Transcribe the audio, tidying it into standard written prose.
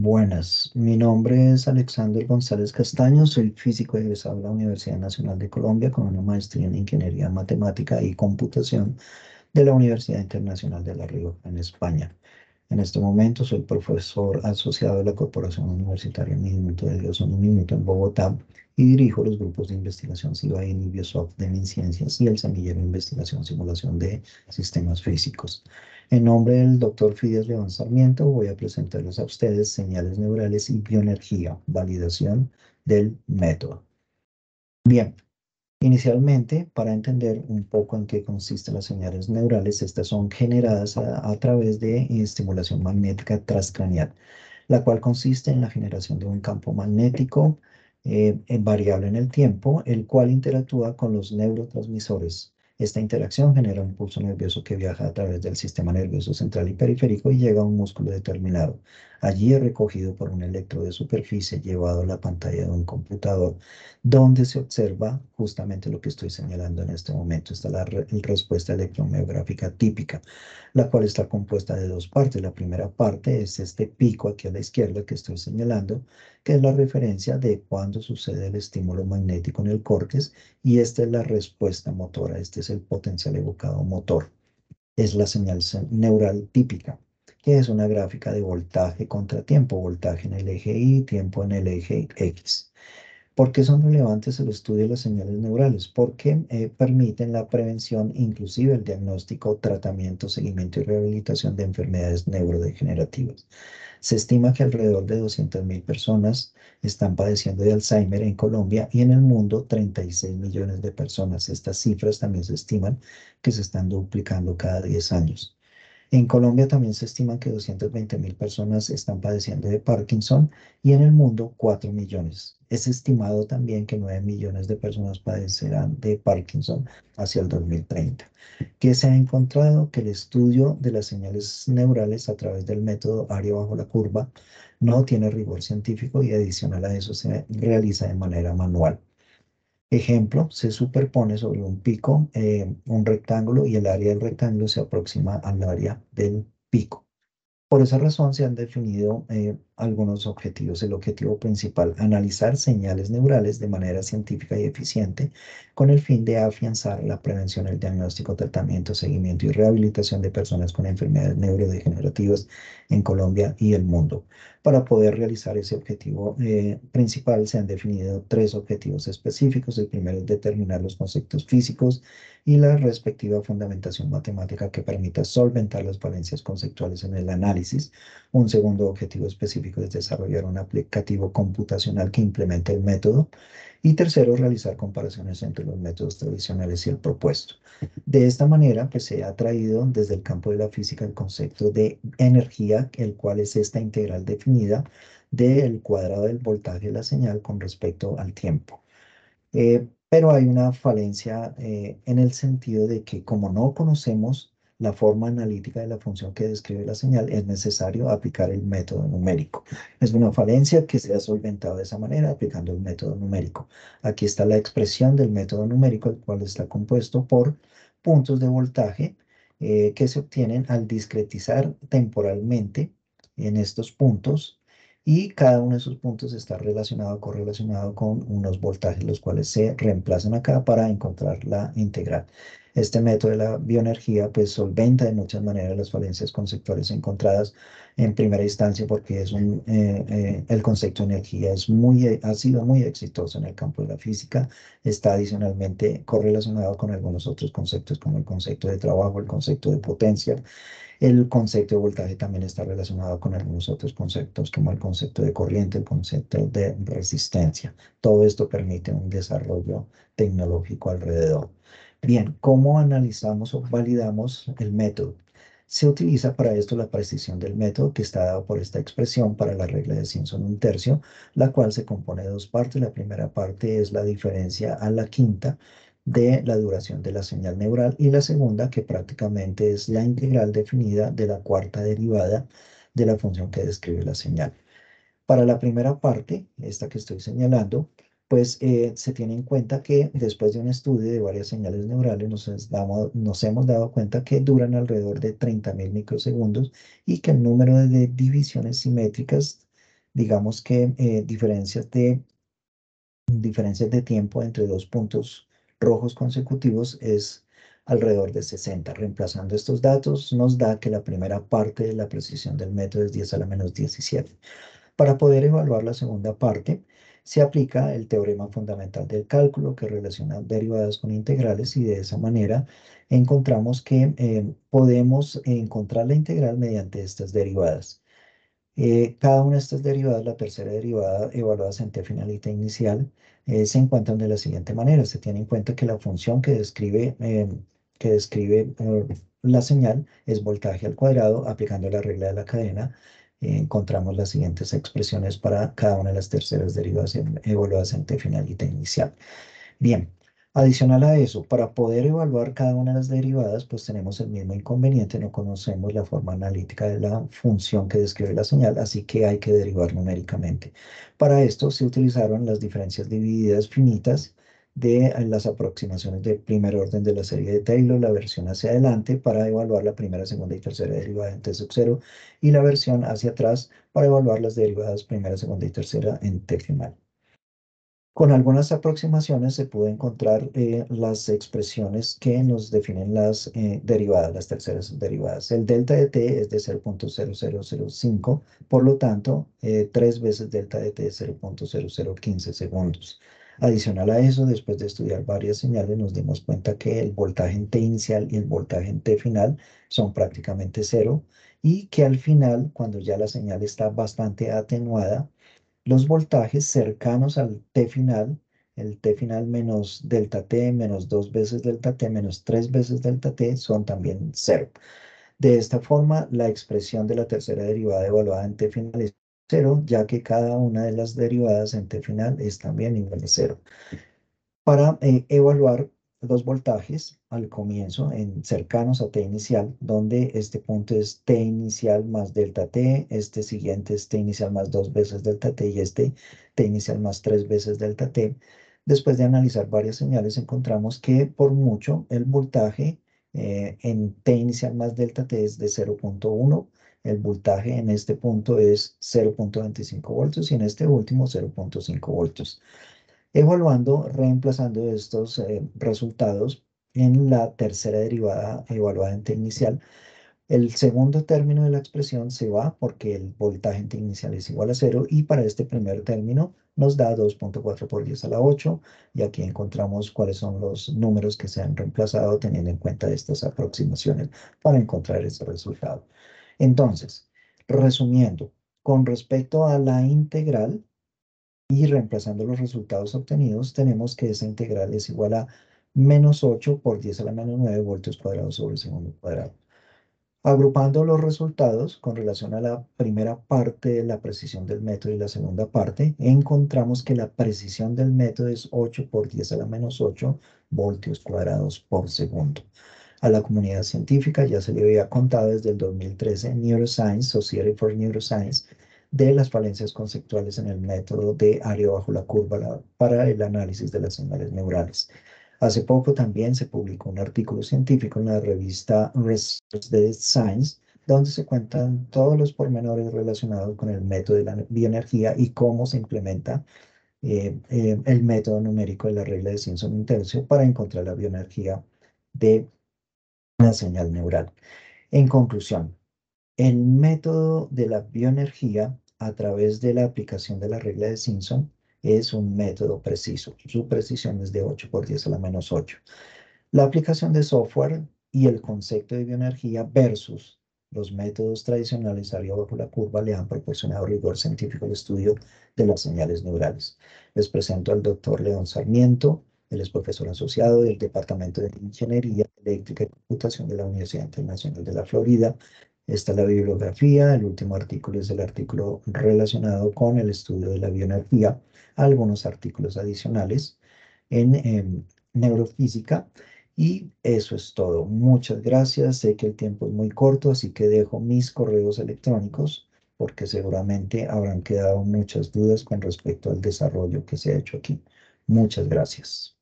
Buenas, mi nombre es Alexander González Castaño, soy físico egresado de la Universidad Nacional de Colombia con una maestría en Ingeniería Matemática y Computación de la Universidad Internacional de La Rioja, en España. En este momento soy profesor asociado de la Corporación Universitaria Un Minuto de Dios, Un Minuto en Bogotá y dirijo los grupos de investigación CIBAIN y Biosoft de MinCiencias y el Semillero de Investigación Simulación de Sistemas Físicos. En nombre del doctor Fides León Sarmiento voy a presentarles a ustedes señales neurales y bioenergía, validación del método. Bien. Inicialmente, para entender un poco en qué consisten las señales neurales, estas son generadas a través de estimulación magnética transcraneal, la cual consiste en la generación de un campo magnético variable en el tiempo, el cual interactúa con los neurotransmisores. Esta interacción genera un pulso nervioso que viaja a través del sistema nervioso central y periférico y llega a un músculo determinado. Allí es recogido por un electro de superficie llevado a la pantalla de un computador donde se observa justamente lo que estoy señalando en este momento. Está la respuesta electromiográfica típica, la cual está compuesta de dos partes. La primera parte es este pico aquí a la izquierda que estoy señalando, que es la referencia de cuando sucede el estímulo magnético en el córtex, y esta es la respuesta motora, este es el potencial evocado motor. Es la señal neural típica, que es una gráfica de voltaje contra tiempo, voltaje en el eje Y, tiempo en el eje X. ¿Por qué son relevantes el estudio de las señales neurales? Porque permiten la prevención, inclusive el diagnóstico, tratamiento, seguimiento y rehabilitación de enfermedades neurodegenerativas. Se estima que alrededor de 200.000 personas están padeciendo de Alzheimer en Colombia y en el mundo 36 millones de personas. Estas cifras también se estiman que se están duplicando cada 10 años. En Colombia también se estima que 220.000 personas están padeciendo de Parkinson y en el mundo 4 millones. Es estimado también que 9 millones de personas padecerán de Parkinson hacia el 2030. ¿Qué se ha encontrado? Que el estudio de las señales neurales a través del método área bajo la curva no tiene rigor científico y adicional a eso se realiza de manera manual. Ejemplo, se superpone sobre un pico un rectángulo y el área del rectángulo se aproxima al área del pico. Por esa razón se han definido algunos objetivos. El objetivo principal, analizar señales neurales de manera científica y eficiente con el fin de afianzar la prevención, el diagnóstico, tratamiento, seguimiento y rehabilitación de personas con enfermedades neurodegenerativas en Colombia y el mundo. Para poder realizar ese objetivo principal se han definido tres objetivos específicos. El primero es determinar los conceptos físicos y la respectiva fundamentación matemática que permita solventar las falencias conceptuales en el análisis. Un segundo objetivo específico es desarrollar un aplicativo computacional que implemente el método. Y tercero, realizar comparaciones entre los métodos tradicionales y el propuesto. De esta manera, pues se ha traído desde el campo de la física el concepto de energía, el cual es esta integral definida del cuadrado del voltaje de la señal con respecto al tiempo. Pero hay una falencia en el sentido de que como no conocemos la forma analítica de la función que describe la señal, es necesario aplicar el método numérico. Es una falencia que se ha solventado de esa manera aplicando el método numérico. Aquí está la expresión del método numérico, el cual está compuesto por puntos de voltaje que se obtienen al discretizar temporalmente en estos puntos, y cada uno de esos puntos está relacionado, correlacionado con unos voltajes, los cuales se reemplazan acá para encontrar la integral. Este método de la bioenergía pues solventa de muchas maneras las falencias conceptuales encontradas en primera instancia, porque el concepto de energía ha sido muy exitoso en el campo de la física. Está adicionalmente correlacionado con algunos otros conceptos como el concepto de trabajo, el concepto de potencia. El concepto de voltaje también está relacionado con algunos otros conceptos, como el concepto de corriente, el concepto de resistencia. Todo esto permite un desarrollo tecnológico alrededor. Bien, ¿cómo analizamos o validamos el método? Se utiliza para esto la precisión del método, que está dado por esta expresión para la regla de Simpson un tercio, la cual se compone de dos partes. La primera parte es la diferencia a la quinta de la duración de la señal neural, y la segunda, que prácticamente es la integral definida de la cuarta derivada de la función que describe la señal. Para la primera parte, esta que estoy señalando, pues se tiene en cuenta que después de un estudio de varias señales neurales nos hemos dado cuenta que duran alrededor de 30.000 microsegundos y que el número de divisiones simétricas digamos que diferencias de tiempo entre dos puntos rojos consecutivos es alrededor de 60. Reemplazando estos datos nos da que la primera parte de la precisión del método es 10 a la menos 17. Para poder evaluar la segunda parte, se aplica el teorema fundamental del cálculo que relaciona derivadas con integrales y de esa manera encontramos que podemos encontrar la integral mediante estas derivadas. Cada una de estas derivadas, la tercera derivada evaluadas en t final y t inicial, se encuentran de la siguiente manera. Se tiene en cuenta que la función que describe la señal es voltaje al cuadrado. Aplicando la regla de la cadena, encontramos las siguientes expresiones para cada una de las terceras derivadas evaluadas en t final y t inicial. Bien, adicional a eso, para poder evaluar cada una de las derivadas, pues tenemos el mismo inconveniente, no conocemos la forma analítica de la función que describe la señal, así que hay que derivar numéricamente. Para esto se utilizaron las diferencias divididas finitas de las aproximaciones de primer orden de la serie de Taylor, la versión hacia adelante para evaluar la primera, segunda y tercera derivada en t sub 0 y la versión hacia atrás para evaluar las derivadas primera, segunda y tercera en t final. Con algunas aproximaciones se pudo encontrar las expresiones que nos definen las derivadas, las terceras derivadas. El delta de t es de 0.0005, por lo tanto, 3 veces delta de t es 0.0015 segundos. Adicional a eso, después de estudiar varias señales, nos dimos cuenta que el voltaje en t inicial y el voltaje en t final son prácticamente cero y que al final, cuando ya la señal está bastante atenuada, los voltajes cercanos al T final, el T final menos delta T, menos 2 veces delta T, menos 3 veces delta T, son también cero. De esta forma, la expresión de la tercera derivada evaluada en T final es cero, ya que cada una de las derivadas en T final es también igual a cero. Para evaluar los voltajes al comienzo en cercanos a T inicial, donde este punto es T inicial más delta T, este siguiente es T inicial más 2 veces delta T y este T inicial más 3 veces delta T. Después de analizar varias señales, encontramos que por mucho el voltaje en T inicial más delta T es de 0.1. El voltaje en este punto es 0.25 voltios y en este último 0.5 voltios. Evaluando, reemplazando estos resultados en la tercera derivada evaluada en t inicial, el segundo término de la expresión se va porque el voltaje en t inicial es igual a cero y para este primer término nos da 2.4 por 10 a la 8 y aquí encontramos cuáles son los números que se han reemplazado teniendo en cuenta estas aproximaciones para encontrar ese resultado. Entonces, resumiendo, con respecto a la integral, y reemplazando los resultados obtenidos, tenemos que esa integral es igual a menos 8 por 10 a la menos 9 voltios cuadrados sobre segundo cuadrado. Agrupando los resultados con relación a la primera parte de la precisión del método y la segunda parte, encontramos que la precisión del método es 8 por 10 a la menos 8 voltios cuadrados por segundo. A la comunidad científica ya se le había contado desde el 2013 Neuroscience, Society for Neuroscience, de las falencias conceptuales en el método de área bajo la curva para el análisis de las señales neurales. Hace poco también se publicó un artículo científico en la revista Research Science, donde se cuentan todos los pormenores relacionados con el método de la bioenergía y cómo se implementa el método numérico de la regla de Simpson un tercio para encontrar la bioenergía de la señal neural. En conclusión, el método de la bioenergía a través de la aplicación de la regla de Simpson es un método preciso. Su precisión es de 8 por 10 a la menos 8. La aplicación de software y el concepto de bioenergía versus los métodos tradicionales área bajo la curva le han proporcionado rigor científico al estudio de las señales neurales. Les presento al doctor León Sarmiento. Él es profesor asociado del Departamento de Ingeniería Eléctrica y Computación de la Universidad Internacional de la Florida. Esta es la bibliografía. El último artículo es el artículo relacionado con el estudio de la bioenergía. Algunos artículos adicionales en neurofísica. Y eso es todo. Muchas gracias. Sé que el tiempo es muy corto, así que dejo mis correos electrónicos porque seguramente habrán quedado muchas dudas con respecto al desarrollo que se ha hecho aquí. Muchas gracias.